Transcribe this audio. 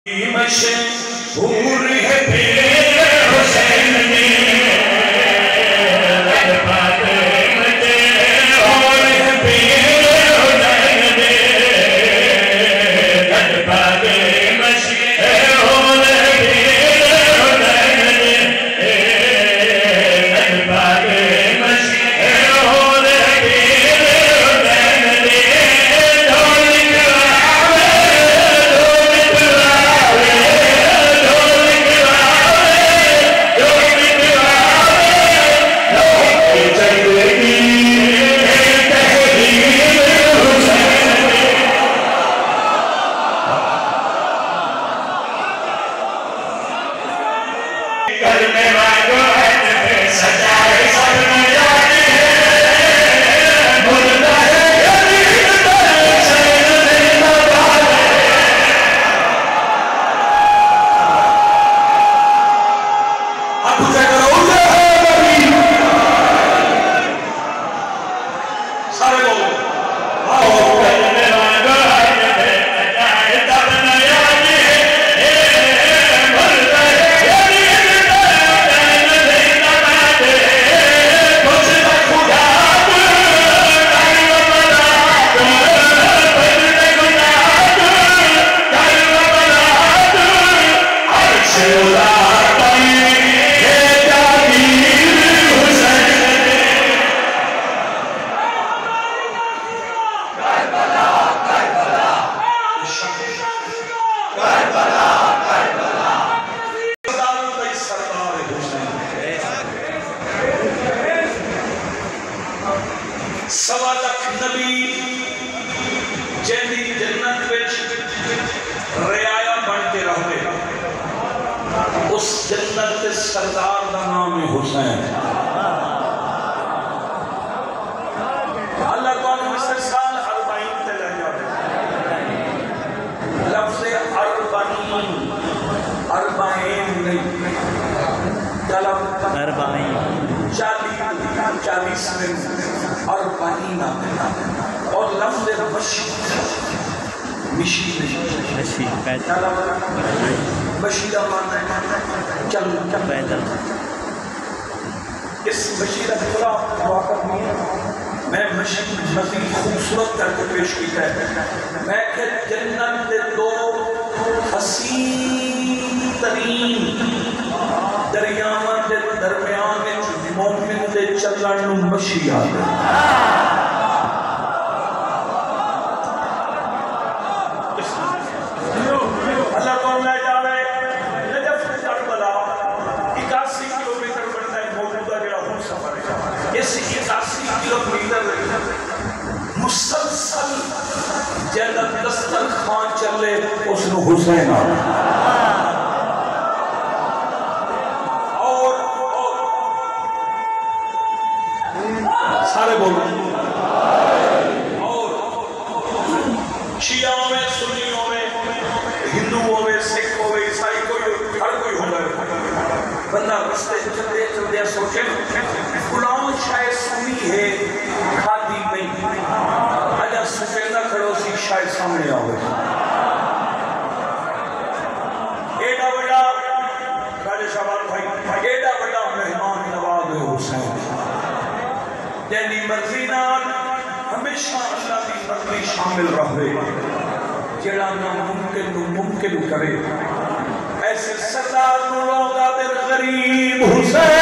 مشہور ہے پیر حسین میں سوا لکھ نبی جیندی جنت وچ رعایا بن کے رہے اس جنت کے سردار دا نام ہے حسین اللہ تعالیٰ مصر سال 40 تے لے جاوے لفظ 40 نہیں چالیس میں 40 اور لفظ مشی مشیدہ ماننا ہے چل پیدل اس مشیدہ پورا واقع نہیں ہے میں مزید خوبصورت کر کے پیش کیتا ہے میں کہ جنت دے دو حسین ترین دریاواں دے درمیان مومن دے چلن نوں مشی آدے اللہ کو لے جاوے نجف سے کربلا 81 کلومیٹر بنتا ہے موجودہ جڑا ہن سفر ہے اس 81 کلومیٹر مسلسل جیدا دسترخوان چلے اس نو حسین سارے بولو اور شیعہ میں سنیوں میں ہندوؤں میں سکھوں میں عیسائی کوئی ہر کوئی ہوگا بندہ رستے چلتے چلتے سوچے غلام شاید سنی ہے کھادی نہیں اجا سفیدہ کھڑو سی شاید سامنے آوے ایڈا بڑا راجہ شہبان بھائی ایڈا بڑا مہمان نواز حسین یعنی مرضی نال ہمیشہ اللہ کی مرضی شامل رہے جڑا ناممکن نو ممکن کرے ایسے سردار نو لوگا دل غریب حسین